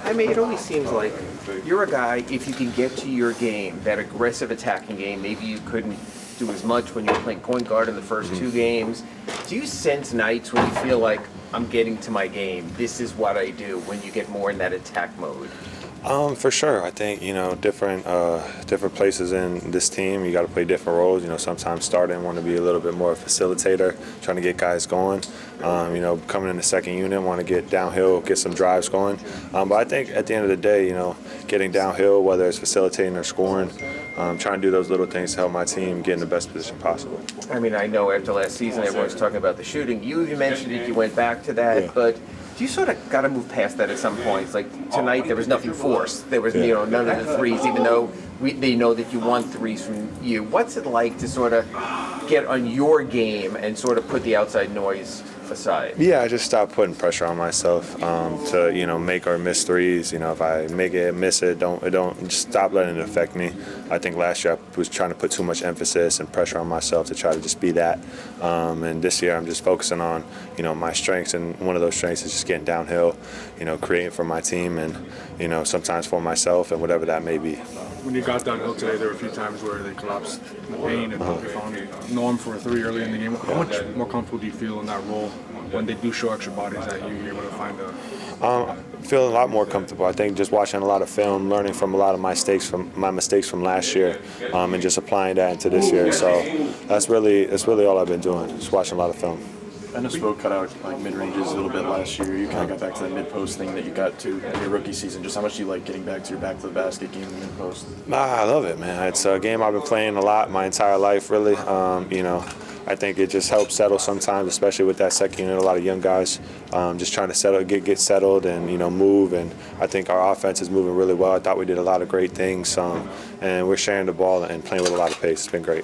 I mean, it always seems like you're a guy, if you can get to your game, that aggressive attacking game, maybe you couldn't do as much when you were playing point guard in the first two games. Do you sense nights when you feel like, I'm getting to my game, this is what I do, when you get more in that attack mode? For sure. I think, different places in this team, you got to play different roles. Sometimes starting, want to be a little bit more a facilitator, trying to get guys going. Coming in the second unit, want to get downhill, get some drives going. But I think at the end of the day, getting downhill, whether it's facilitating or scoring, trying to do those little things to help my team get in the best position possible. I mean, I know after last season, everyone's talking about the shooting. You mentioned it, you went back to that, but you sort of got to move past that at some points. Like tonight, there was nothing forced. There was, none of the threes, even though they know that you want threes from you. What's it like to sort of get on your game and sort of put the outside noise aside? Yeah, I just stopped putting pressure on myself to make or miss threes. If I make it, miss it, don't just stop letting it affect me. I think last year I was trying to put too much emphasis and pressure on myself to try to just be that. And this year I'm just focusing on my strengths, and one of those strengths is just getting downhill, creating for my team and sometimes for myself and whatever that may be. When you got downhill today, there were a few times where they collapsed in the paint and you found Norm for a three early in the game. How much more comfortable do you feel in that role when they do show extra bodies that you're able to find Feeling a lot more comfortable. I think just watching a lot of film, learning from a lot of my mistakes from last year, and just applying that into this year. So that's really all I've been doing, just watching a lot of film. I know Spo cut out mid-ranges a little bit last year. You kind of got back to that mid-post thing that you got to in your rookie season. Just how much do you like getting back to your back-to-the-basket game in the mid-post? I love it, man. It's a game I've been playing a lot my entire life, really. I think it just helps settle sometimes, especially with that second unit, a lot of young guys just trying to settle, get settled and, move. And I think our offense is moving really well. I thought we did a lot of great things, and we're sharing the ball and playing with a lot of pace. It's been great.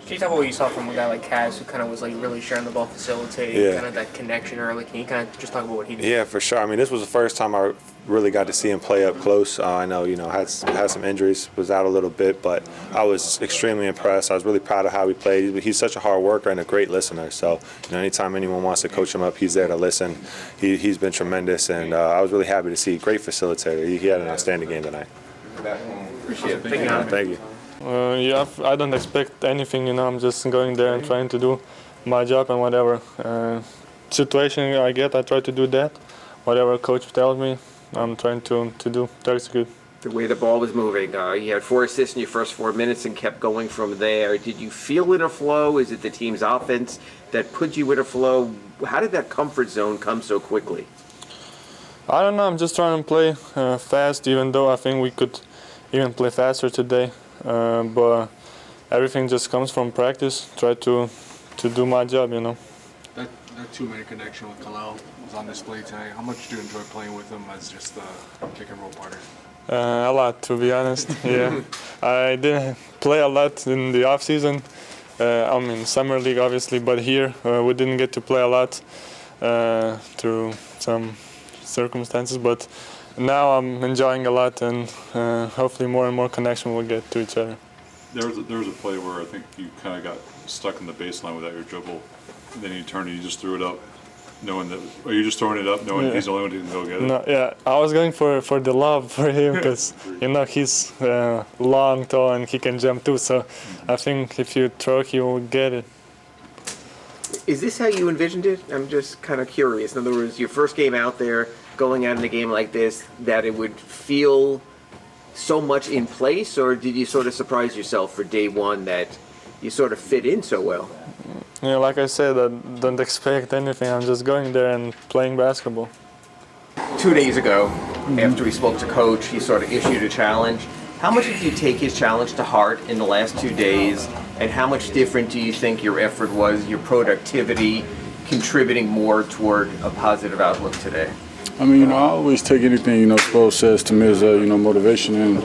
Can you talk about what you saw from a guy like Kaz, who kind of was really sharing the ball, facilitating, kind of that connection early? Can you kind of just talk about what he did? Yeah, for sure. I mean, this was the first time I really got to see him play up close. I know, had some injuries, was out a little bit, but I was extremely impressed. I was really proud of how he played. He's such a hard worker and a great listener. So, anytime anyone wants to coach him up, he's there to listen. He's been tremendous, and I was really happy to see. Great facilitator. He had an outstanding game tonight. Appreciate it. Thank you. I don't expect anything, I'm just going there and trying to do my job and whatever situation I get, I try to do that. Whatever coach tells me, I'm trying to do. That's good. The way the ball was moving, you had 4 assists in your first 4 minutes and kept going from there. Did you feel in a flow? Is it the team's offense that put you in a flow? How did that comfort zone come so quickly? I don't know, I'm just trying to play fast, even though I think we could even play faster today. But everything just comes from practice. Try to do my job, That two-minute connection with Kel'el was on display tonight. How much do you enjoy playing with him as just a pick-and-roll partner? A lot, to be honest. Yeah, I didn't play a lot in the off season. Summer league obviously, but here we didn't get to play a lot through some circumstances. But now I'm enjoying a lot, and hopefully more and more connection will get to each other. There was a play where I think you kind of got stuck in the baseline without your dribble. Then you turned and you just threw it up, knowing that. Are you just throwing it up, knowing he's the only one who can go get it? No, yeah, I was going for the lob for him because he's long, tall, and he can jump too. So I think if you throw, he will get it. Is this how you envisioned it? I'm just kind of curious. In other words, your first game out there, going out in a game like this, that it would feel so much in place, or did you sort of surprise yourself for day one that you sort of fit in so well? Like I said, I don't expect anything. I'm just going there and playing basketball. 2 days ago, after we spoke to Coach, he sort of issued a challenge. How much did you take his challenge to heart in the last 2 days, and how much different do you think your effort was, your productivity, contributing more toward a positive outlook today? I always take anything, Spo says to me as motivation, and,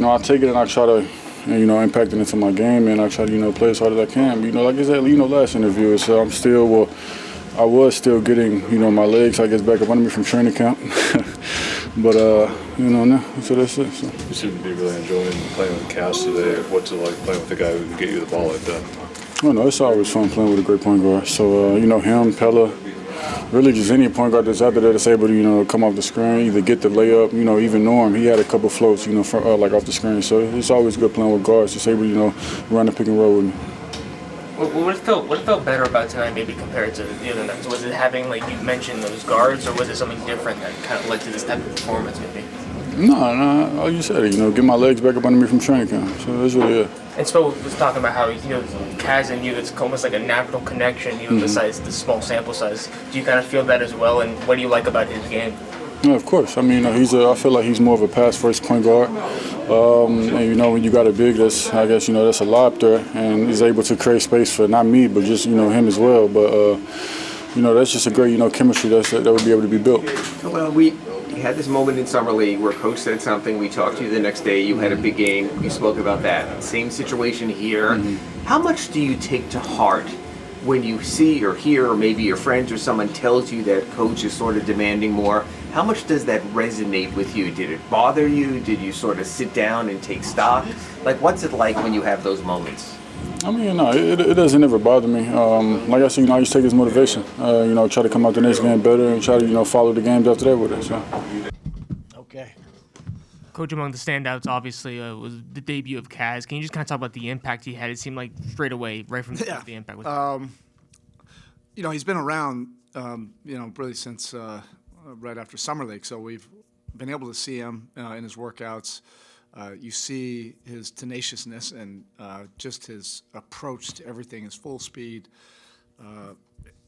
I take it and I try to, impact it into my game, and I try to, play as hard as I can. But, like I said, last interview, so I was still getting, my legs, I guess, back up under me from training camp. But, now, so that's it. So. You seem to be really enjoying playing with Cass today. What's it like playing with a guy who can get you the ball like that? It's always fun playing with a great point guard. So, him, Pella, really just any point guard that's out there that's able to, come off the screen, either get the layup, even Norm, he had a couple floats, from, like off the screen. So it's always good playing with guards, just able to, run the pick and roll with me. What felt better about tonight, maybe compared to the other nights? Was it having, like you mentioned, those guards, or was it something different that kind of led to this type of performance, maybe? No, all you said, get my legs back up under me from training camp. So that's really it. And Spo was talking about how, Kaz and you, it's almost like a natural connection, besides the small sample size. Do you kind of feel that as well, and what do you like about his game? No, of course. I mean, I feel like he's more of a pass-first point guard. And, when you got a big, that's a lob threat, and he's able to create space for not me, but just, him as well. But, that's just a great, chemistry that would be able to be built. Well, we had this moment in Summer League where Coach said something. We talked to you the next day. You had a big game. You spoke about that. Same situation here. How much do you take to heart when you see or hear, or maybe your friends or someone tells you that Coach is sort of demanding more? How much does that resonate with you? Did it bother you? Did you sort of sit down and take stock? Like, what's it like when you have those moments? I mean, no, it doesn't ever bother me. Like I said, I just take his motivation. Try to come out the next game better and try to, follow the games after that with it. So. Okay. Coach, among the standouts, obviously, was the debut of Kaz. Can you just kind of talk about the impact he had? It seemed like straight away, right from the the impact was. He's been around, really since right after Summer League. So we've been able to see him in his workouts. You see his tenaciousness and just his approach to everything, his full speed.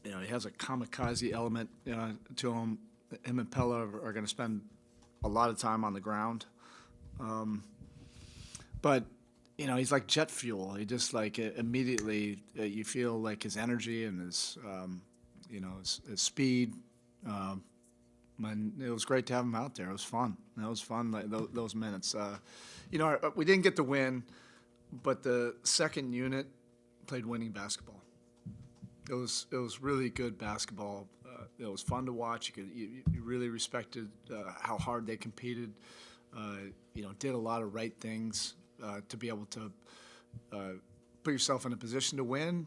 He has a kamikaze element to him. Him and Pella are going to spend a lot of time on the ground. But he's like jet fuel. He just immediately you feel like his energy and his his speed. And it was great to have him out there. It was fun. It was fun, those minutes. We didn't get the win, but the second unit played winning basketball. It was really good basketball. It was fun to watch. You really respected how hard they competed. Did a lot of right things to be able to put yourself in a position to win.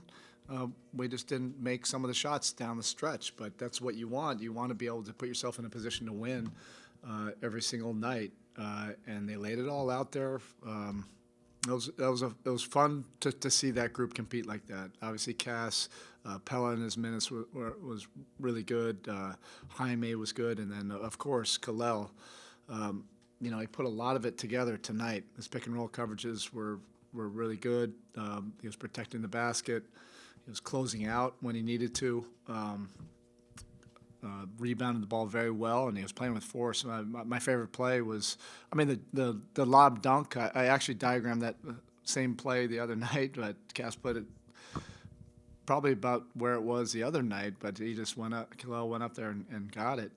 We just didn't make some of the shots down the stretch, but that's what you want. You want to be able to put yourself in a position to win every single night, and they laid it all out there. It was fun to see that group compete like that. Obviously, Cass, Pella in his minutes was really good. Jaime was good, and then of course Kel'el. He put a lot of it together tonight. His pick and roll coverages were really good. He was protecting the basket. He was closing out when he needed to, rebounded the ball very well, and he was playing with force. My favorite play was, the lob dunk. I actually diagrammed that same play the other night, but Cass put it probably about where it was the other night, but he just Kel'el went up there and got it.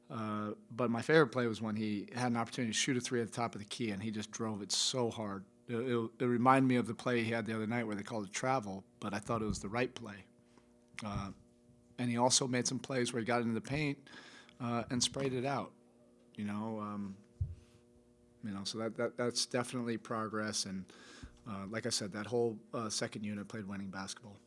But my favorite play was when he had an opportunity to shoot a three at the top of the key, and he just drove it so hard. It reminded me of the play he had the other night where they called it travel, but I thought it was the right play. And he also made some plays where he got into the paint and sprayed it out. So that's definitely progress. And like I said, that whole second unit played winning basketball.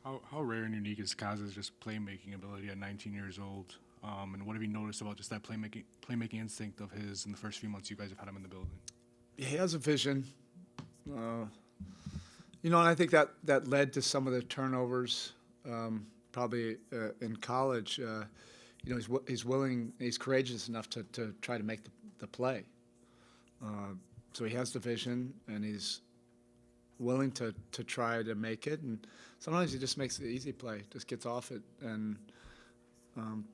How rare and unique is Kaz's just playmaking ability at 19 years old? And what have you noticed about just that playmaking instinct of his in the first few months you guys have had him in the building? He has a vision, and I think that led to some of the turnovers. Probably in college, he's courageous enough to try to make the play. So he has the vision, and he's willing to try to make it. And sometimes he just makes the easy play, just gets off it, and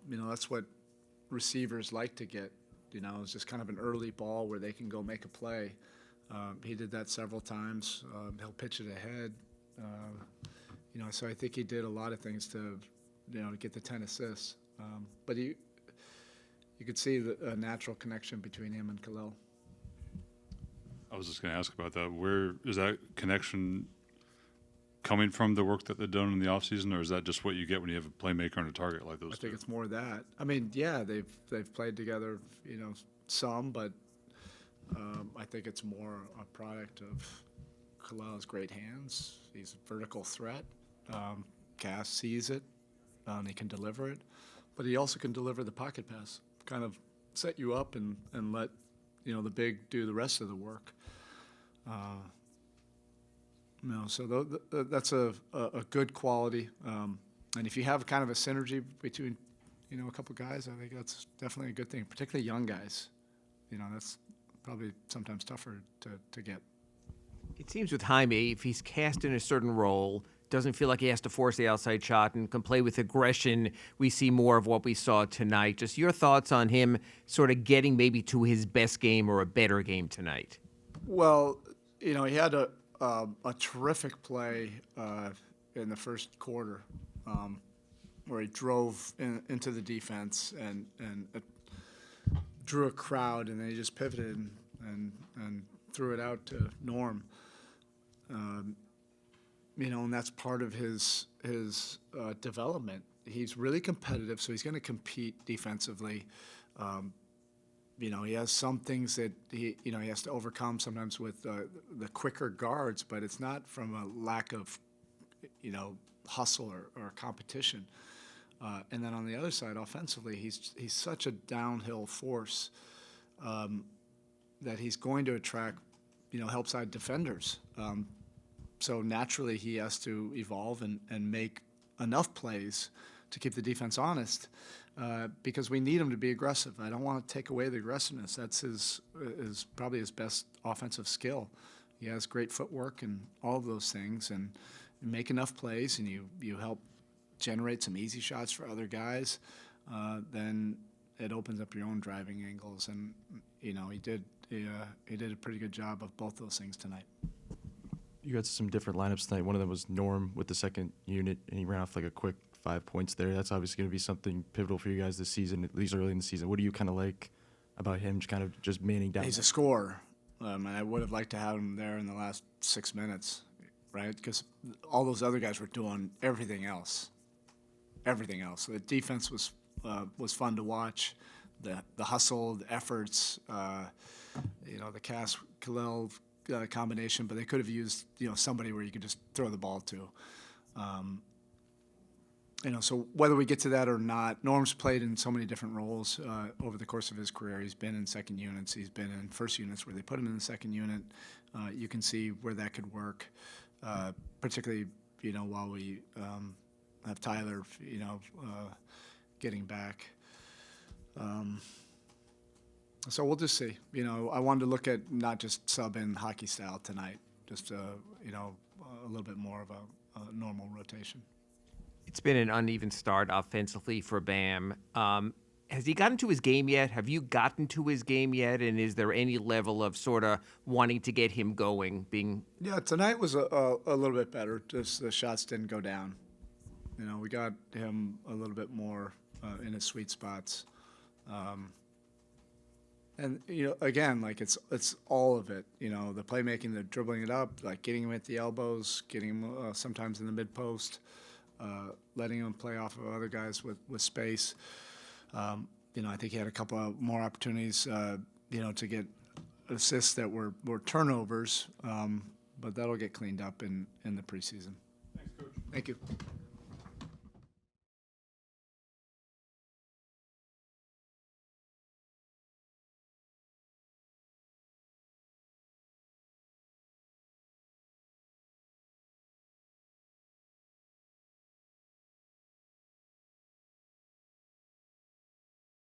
that's what receivers like to get. It's just kind of an early ball where they can go make a play. He did that several times. He'll pitch it ahead. So I think he did a lot of things to get the 10 assists. But you could see a natural connection between him and Kel'el. I was just going to ask about that. Where is that connection coming from, the work that they've done in the offseason, or is that just what you get when you have a playmaker and a target like those two? I think it's more that. They've played together, some, but I think it's more a product of Kel'el's great hands. He's a vertical threat. Cass sees it, and he can deliver it, but he also can deliver the pocket pass, kind of set you up and let the big do the rest of the work. So that's a good quality, and if you have kind of a synergy between a couple guys, I think that's definitely a good thing, particularly young guys. That's probably sometimes tougher to get. It seems with Jaime, if he's cast in a certain role, doesn't feel like he has to force the outside shot and can play with aggression, we see more of what we saw tonight. Just your thoughts on him sort of getting maybe to his best game or a better game tonight? Well, he had a terrific play in the first quarter where he drove into the defense and drew a crowd, and then he just pivoted and threw it out to Norm. And that's part of his development. He's really competitive, so he's going to compete defensively. He has some things that he has to overcome sometimes with the quicker guards, but it's not from a lack of, hustle or competition. And then on the other side, offensively, he's such a downhill force that he's going to attract, help side defenders. So naturally, he has to evolve and make enough plays to keep the defense honest, because we need him to be aggressive. I don't want to take away the aggressiveness. That's his probably his best offensive skill. He has great footwork and all of those things, and you make enough plays, and you help generate some easy shots for other guys, then it opens up your own driving angles. And he did a pretty good job of both those things tonight. You got some different lineups tonight. One of them was Norm with the second unit, and he ran off like a quick 5 points there. That's obviously going to be something pivotal for you guys this season, at least early in the season. What do you kind of like about him, just manning down? He's a scorer, and I would have liked to have him there in the last 6 minutes, right? Because all those other guys were doing everything else. Everything else. The defense was fun to watch. The hustle, the efforts, the Kel'el combination, but they could have used somebody where you could just throw the ball to. So whether we get to that or not, Norm's played in so many different roles over the course of his career. He's been in second units. He's been in first units where they put him in the second unit. You can see where that could work, particularly while we have Tyler getting back. So we'll just see. I wanted to look at not just sub in hockey style tonight, just a little bit more of a normal rotation. It's been an uneven start offensively for Bam. Has he gotten to his game yet? Have you gotten to his game yet? And is there any level of sort of wanting to get him going? Yeah, tonight was a little bit better. Just the shots didn't go down. We got him a little bit more in his sweet spots. And again, like it's all of it. The playmaking, the dribbling it up, like getting him at the elbows, getting him sometimes in the mid post, letting him play off of other guys with space. I think he had a couple of more opportunities, to get assists that were turnovers, but that'll get cleaned up in the preseason. Thanks, Coach. Thank you.